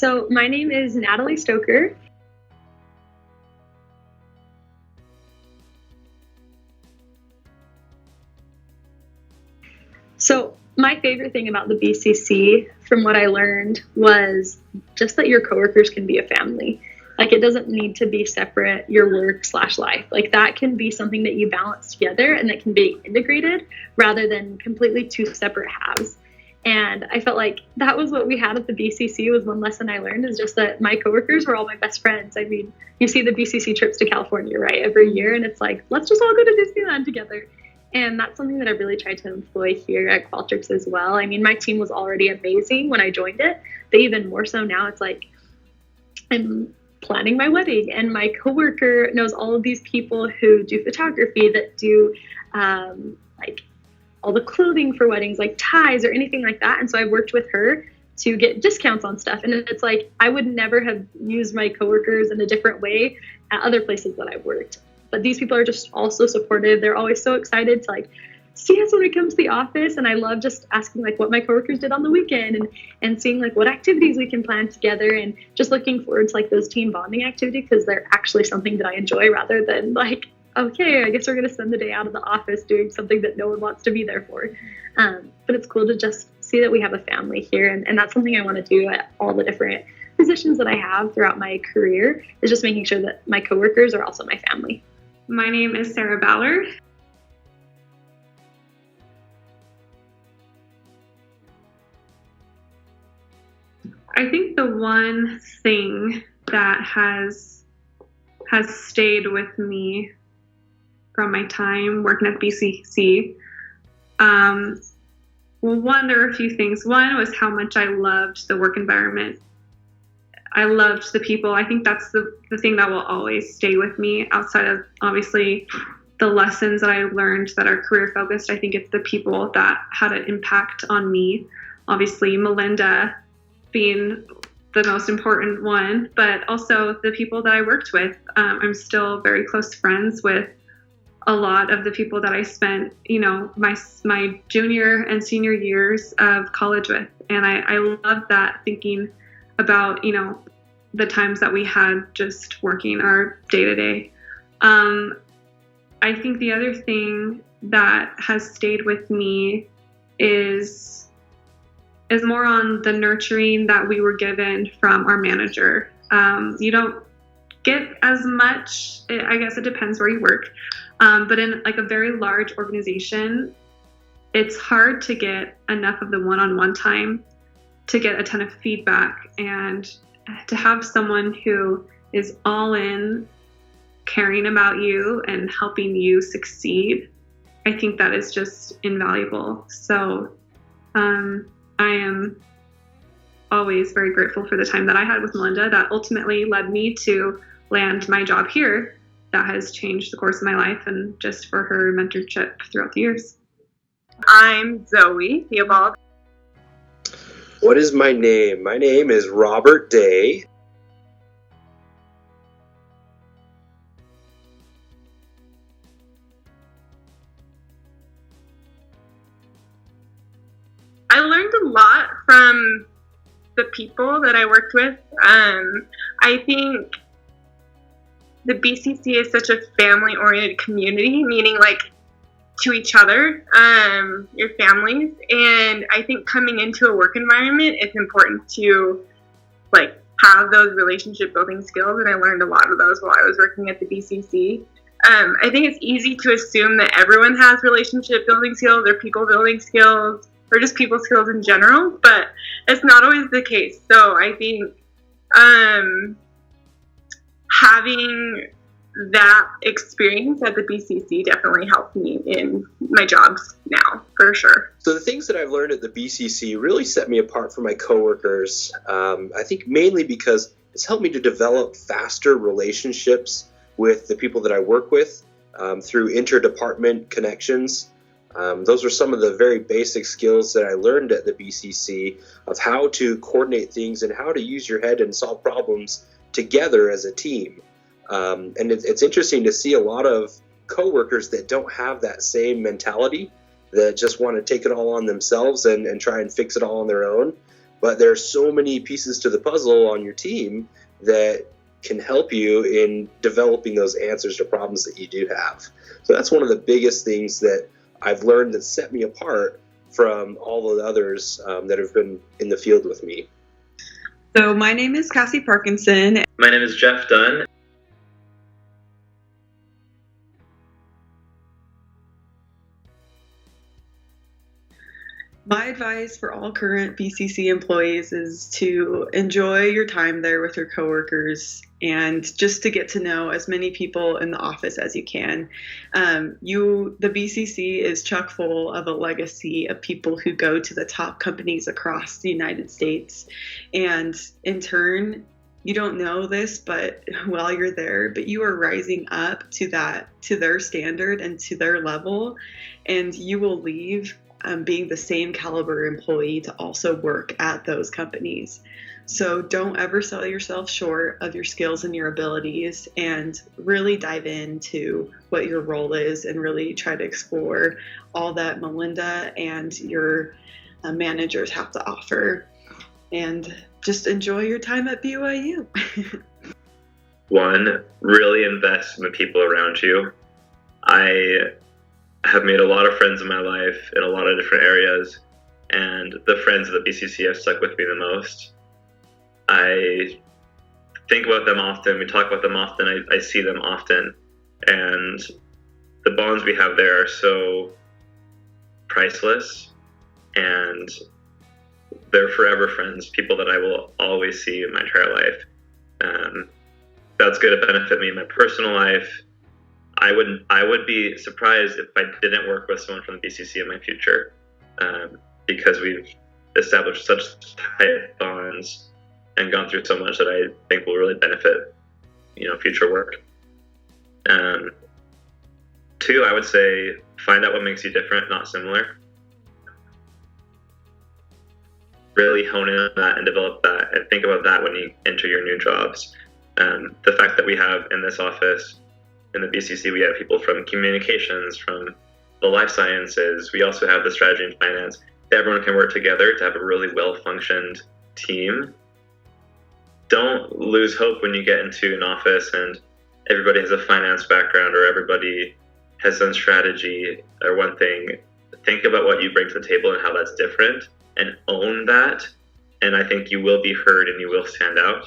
So my name is Natalie Stoker. So my favorite thing about the BCC, from what I learned, was just that your coworkers can be a family. Like, it doesn't need to be separate, your work/life. Like, that can be something that you balance together and that can be integrated rather than completely two separate halves. And I felt like that was what we had at the BCC. Was one lesson I learned, is just that my coworkers were all my best friends. I mean, you see the BCC trips to California, right, every year, and it's like, let's just all go to Disneyland together. And that's something that I really tried to employ here at Qualtrics as well. I mean, my team was already amazing when I joined it, but even more so now. It's like I'm planning my wedding, and my coworker knows all of these people who do photography, that do like all the clothing for weddings, like ties or anything like that. And so I worked with her to get discounts on stuff. And it's like, I would never have used my coworkers in a different way at other places that I've worked. But these people are just also supportive. They're always so excited to like see us when we come to the office. And I love just asking like what my coworkers did on the weekend, and seeing like what activities we can plan together, and just looking forward to like those team bonding activities, because they're actually something that I enjoy, rather than like, okay, I guess we're going to spend the day out of the office doing something that no one wants to be there for. But it's cool to just see that we have a family here. And that's something I want to do at all the different positions that I have throughout my career, is just making sure that my coworkers are also my family. My name is Sarah Ballard. I think the one thing that has stayed with me from my time working at BCC, well, one, there were a few things. One was how much I loved the work environment. I loved the people. I think that's the thing that will always stay with me, outside of obviously the lessons that I learned that are career focused. I think it's the people that had an impact on me. Obviously, Melinda being the most important one, but also the people that I worked with. I'm still very close friends with a lot of the people that I spent, my junior and senior years of college with. And I love that, thinking about, the times that we had just working our day-to-day. I think the other thing that has stayed with me is more on the nurturing that we were given from our manager. You don't get as much, I guess it depends where you work, but in like a very large organization, it's hard to get enough of the one-on-one time to get a ton of feedback, and to have someone who is all in, caring about you and helping you succeed. I think that is just invaluable. So I am always very grateful for the time that I had with Melinda, that ultimately led me to land my job here, that has changed the course of my life, and just for her mentorship throughout the years. I'm Zoe Theobald. What is my name? My name is Robert Day. I learned a lot from the people that I worked with. I think the BCC is such a family-oriented community, meaning like to each other, your families. And I think coming into a work environment, it's important to like have those relationship building skills. And I learned a lot of those while I was working at the BCC. I think it's easy to assume that everyone has relationship building skills or people building skills, or just people skills in general, but it's not always the case. So I think having that experience at the BCC definitely helped me in my jobs now, for sure. So the things that I've learned at the BCC really set me apart from my coworkers. I think mainly because it's helped me to develop faster relationships with the people that I work with through interdepartment connections. Those are some of the very basic skills that I learned at the BCC, of how to coordinate things and how to use your head and solve problems together as a team. And it's interesting to see a lot of coworkers that don't have that same mentality, that just want to take it all on themselves and try and fix it all on their own. but there are so many pieces to the puzzle on your team that can help you in developing those answers to problems that you do have. So that's one of the biggest things that I've learned that set me apart from all of the others that have been in the field with me. So my name is Cassie Parkinson. My name is Jeff Dunn. My advice for all current BCC employees is to enjoy your time there with your coworkers and just to get to know as many people in the office as you can. The BCC is chock full of a legacy of people who go to the top companies across the United States. And in turn, you don't know this, but while you're there, but you are rising up to their standard and to their level, and you will leave being the same caliber employee to also work at those companies. So don't ever sell yourself short of your skills and your abilities, and really dive into what your role is and really try to explore all that Melinda and your managers have to offer. And just enjoy your time at BYU. One, really invest in the people around you. I have made a lot of friends in my life in a lot of different areas, and the friends of the BCC have stuck with me the most. I think about them often, we talk about them often, I see them often, and the bonds we have there are so priceless, and they're forever friends, people that I will always see in my entire life. That's going to benefit me in my personal life. I would be surprised if I didn't work with someone from the BCC in my future, because we've established such tight bonds and gone through so much that I think will really benefit, future work. Two, I would say find out what makes you different, not similar. Really hone in on that and develop that, and think about that when you enter your new jobs. The fact that we have in this office, in the BCC, we have people from communications, from the life sciences. We also have the strategy and finance. Everyone can work together to have a really well-functioned team. Don't lose hope when you get into an office and everybody has a finance background or everybody has done strategy or one thing. Think about what you bring to the table and how that's different, and own that. And I think you will be heard and you will stand out.